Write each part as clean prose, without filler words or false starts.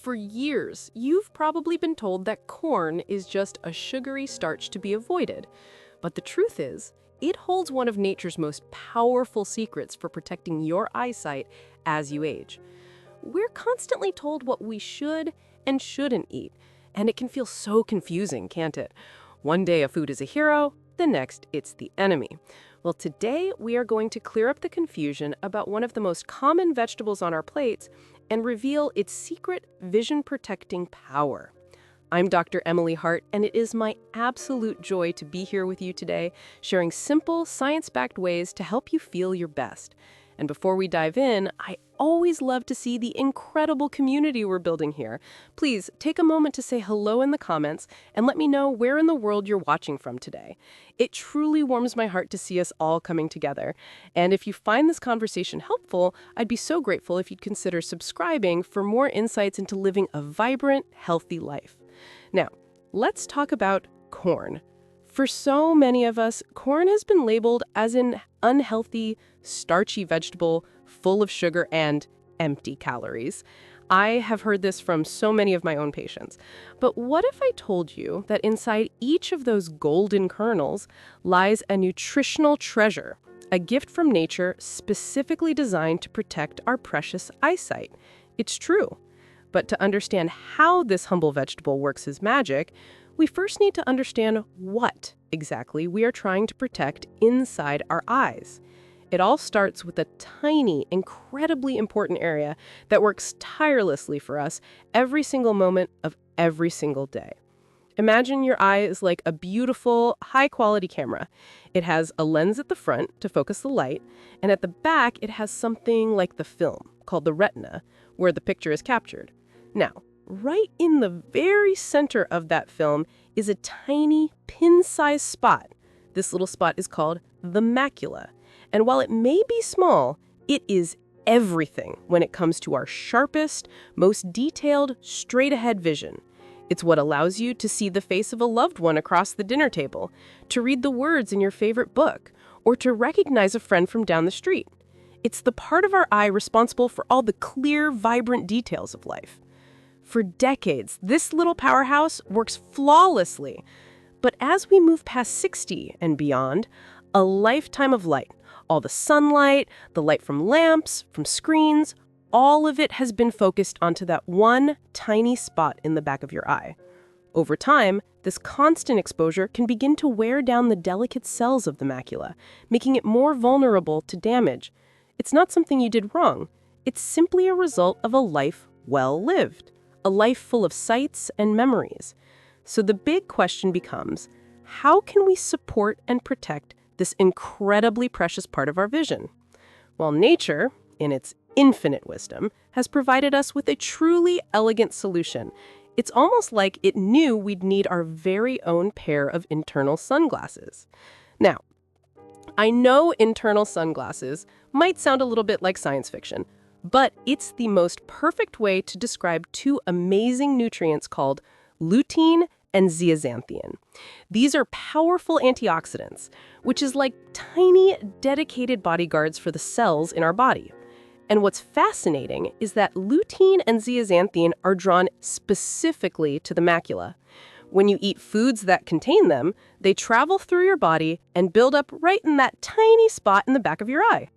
For years, you've probably been told that corn is just a sugary starch to be avoided. But the truth is, it holds one of nature's most powerful secrets for protecting your eyesight as you age. We're constantly told what we should and shouldn't eat, and it can feel so confusing, can't it? One day a food is a hero, the next it's the enemy. Well, today we are going to clear up the confusion about one of the most common vegetables on our plates and reveal its secret vision-protecting power. I'm Dr. Emily Hart, and it is my absolute joy to be here with you today, sharing simple, science-backed ways to help you feel your best. And before we dive in, I always love to see the incredible community we're building here. Please take a moment to say hello in the comments and let me know where in the world you're watching from today. It truly warms my heart to see us all coming together. And if you find this conversation helpful, I'd be so grateful if you'd consider subscribing for more insights into living a vibrant, healthy life. Now, let's talk about corn. For so many of us, corn has been labeled as an unhealthy, starchy vegetable full of sugar and empty calories. I have heard this from so many of my own patients. But what if I told you that inside each of those golden kernels lies a nutritional treasure, a gift from nature specifically designed to protect our precious eyesight? It's true. But to understand how this humble vegetable works as magic, we first need to understand what exactly we are trying to protect inside our eyes. It all starts with a tiny, incredibly important area that works tirelessly for us every single moment of every single day. Imagine your eye is like a beautiful, high-quality camera. It has a lens at the front to focus the light, and at the back it has something like the film, called the retina, where the picture is captured. Now, right in the very center of that film is a tiny, pin-sized spot. This little spot is called the macula. And while it may be small, it is everything when it comes to our sharpest, most detailed, straight-ahead vision. It's what allows you to see the face of a loved one across the dinner table, to read the words in your favorite book, or to recognize a friend from down the street. It's the part of our eye responsible for all the clear, vibrant details of life. For decades, this little powerhouse works flawlessly. But as we move past 60 and beyond, a lifetime of light, all the sunlight, the light from lamps, from screens, all of it has been focused onto that one tiny spot in the back of your eye. Over time, this constant exposure can begin to wear down the delicate cells of the macula, making it more vulnerable to damage. It's not something you did wrong. It's simply a result of a life well lived, a life full of sights and memories. So the big question becomes, how can we support and protect this incredibly precious part of our vision? Well, nature, in its infinite wisdom, has provided us with a truly elegant solution. It's almost like it knew we'd need our very own pair of internal sunglasses. Now, I know internal sunglasses might sound a little bit like science fiction, but it's the most perfect way to describe two amazing nutrients called lutein and zeaxanthin. These are powerful antioxidants, which is like tiny, dedicated bodyguards for the cells in our body. And what's fascinating is that lutein and zeaxanthin are drawn specifically to the macula. When you eat foods that contain them, they travel through your body and build up right in that tiny spot in the back of your eye.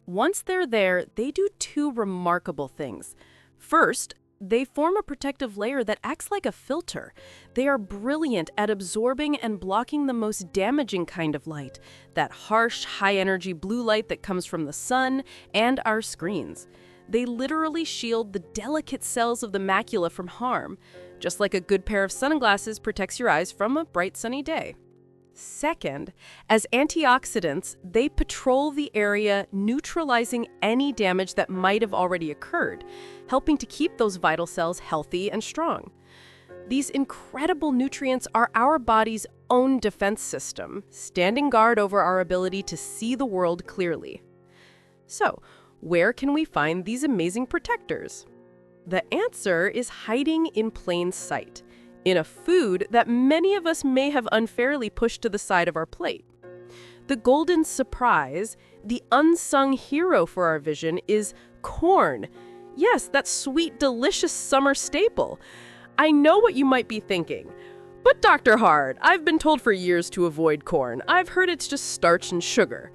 Once they're there, they do two remarkable things. First, they form a protective layer that acts like a filter. They are brilliant at absorbing and blocking the most damaging kind of light, that harsh, high-energy blue light that comes from the sun and our screens. They literally shield the delicate cells of the macula from harm, just like a good pair of sunglasses protects your eyes from a bright sunny day. Second, as antioxidants, they patrol the area, neutralizing any damage that might have already occurred, helping to keep those vital cells healthy and strong. These incredible nutrients are our body's own defense system, standing guard over our ability to see the world clearly. So, where can we find these amazing protectors? The answer is hiding in plain sight, in a food that many of us may have unfairly pushed to the side of our plate. The golden surprise, the unsung hero for our vision, is corn. Yes, that sweet, delicious summer staple. I know what you might be thinking. But Dr. Hart, I've been told for years to avoid corn. I've heard it's just starch and sugar.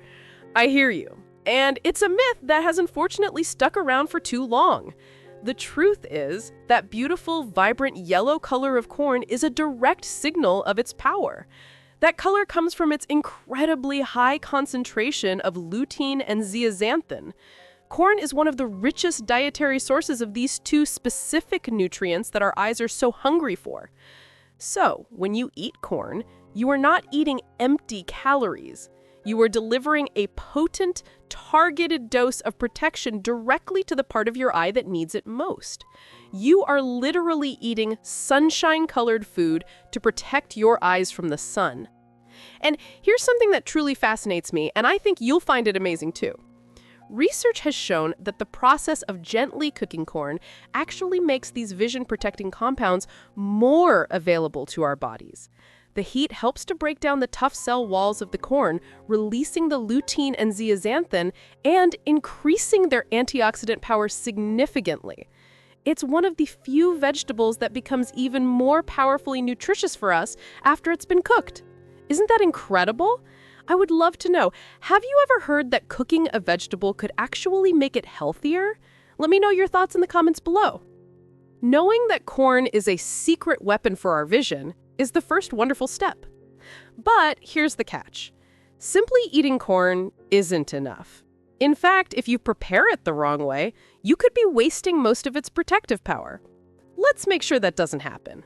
I hear you. And it's a myth that has unfortunately stuck around for too long. The truth is that beautiful, vibrant yellow color of corn is a direct signal of its power. That color comes from its incredibly high concentration of lutein and zeaxanthin. Corn is one of the richest dietary sources of these two specific nutrients that our eyes are so hungry for. So, when you eat corn, you are not eating empty calories. You are delivering a potent, targeted dose of protection directly to the part of your eye that needs it most. You are literally eating sunshine-colored food to protect your eyes from the sun. And here's something that truly fascinates me, and I think you'll find it amazing too. Research has shown that the process of gently cooking corn actually makes these vision-protecting compounds more available to our bodies. The heat helps to break down the tough cell walls of the corn, releasing the lutein and zeaxanthin and increasing their antioxidant power significantly. It's one of the few vegetables that becomes even more powerfully nutritious for us after it's been cooked. Isn't that incredible? I would love to know, have you ever heard that cooking a vegetable could actually make it healthier? Let me know your thoughts in the comments below. Knowing that corn is a secret weapon for our vision is the first wonderful step. But here's the catch. Simply eating corn isn't enough. In fact, if you prepare it the wrong way, you could be wasting most of its protective power. Let's make sure that doesn't happen.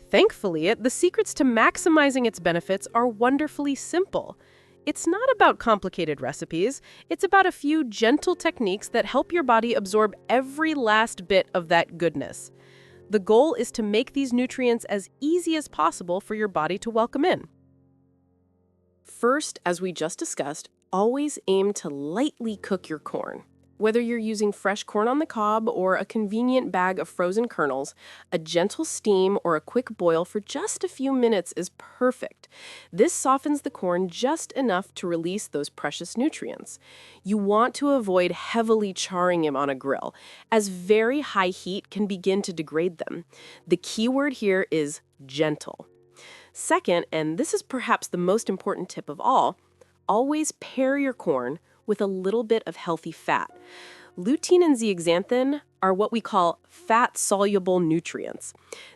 Thankfully, the secrets to maximizing its benefits are wonderfully simple. It's not about complicated recipes. It's about a few gentle techniques that help your body absorb every last bit of that goodness. The goal is to make these nutrients as easy as possible for your body to welcome in. First, as we just discussed, always aim to lightly cook your corn. Whether you're using fresh corn on the cob or a convenient bag of frozen kernels, a gentle steam or a quick boil for just a few minutes is perfect. This softens the corn just enough to release those precious nutrients. You want to avoid heavily charring them on a grill, as very high heat can begin to degrade them. The key word here is gentle. Second, and this is perhaps the most important tip of all, always pair your corn with a little bit of healthy fat. Lutein and zeaxanthin are what we call fat-soluble nutrients.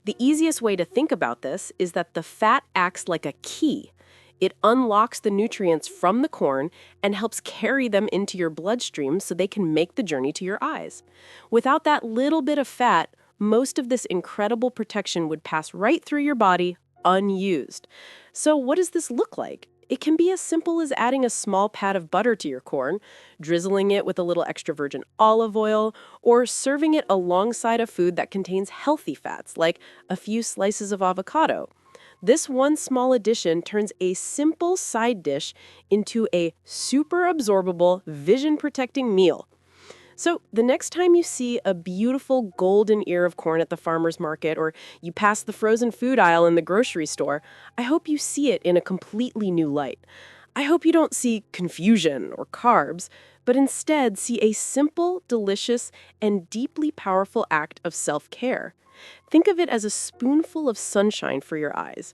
The easiest way to think about this is that the fat acts like a key. It unlocks the nutrients from the corn and helps carry them into your bloodstream so they can make the journey to your eyes. Without that little bit of fat, most of this incredible protection would pass right through your body unused. So what does this look like? It can be as simple as adding a small pat of butter to your corn, drizzling it with a little extra virgin olive oil, or serving it alongside a food that contains healthy fats, like a few slices of avocado. This one small addition turns a simple side dish into a super absorbable, vision-protecting meal. So the next time you see a beautiful golden ear of corn at the farmer's market or you pass the frozen food aisle in the grocery store, I hope you see it in a completely new light. I hope you don't see confusion or carbs, but instead see a simple, delicious, and deeply powerful act of self-care. Think of it as a spoonful of sunshine for your eyes.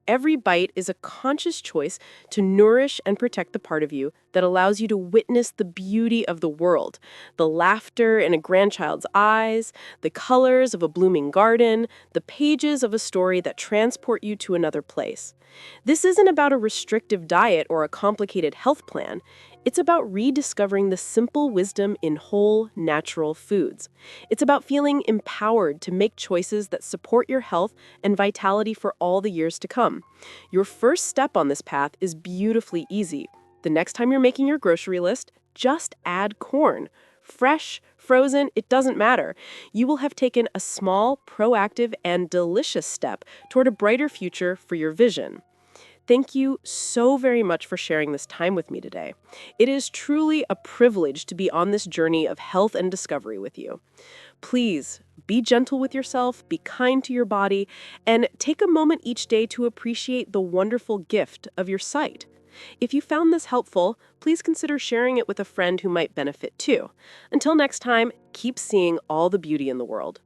Every bite is a conscious choice to nourish and protect the part of you that allows you to witness the beauty of the world, the laughter in a grandchild's eyes, the colors of a blooming garden, the pages of a story that transport you to another place. This isn't about a restrictive diet or a complicated health plan. It's about rediscovering the simple wisdom in whole, natural foods. It's about feeling empowered to make choices that support your health and vitality for all the years to come. Your first step on this path is beautifully easy. The next time you're making your grocery list, just add corn. Fresh, frozen, it doesn't matter. You will have taken a small, proactive, and delicious step toward a brighter future for your vision. Thank you so very much for sharing this time with me today. It is truly a privilege to be on this journey of health and discovery with you. Please be gentle with yourself, be kind to your body, and take a moment each day to appreciate the wonderful gift of your sight. If you found this helpful, please consider sharing it with a friend who might benefit too. Until next time, keep seeing all the beauty in the world.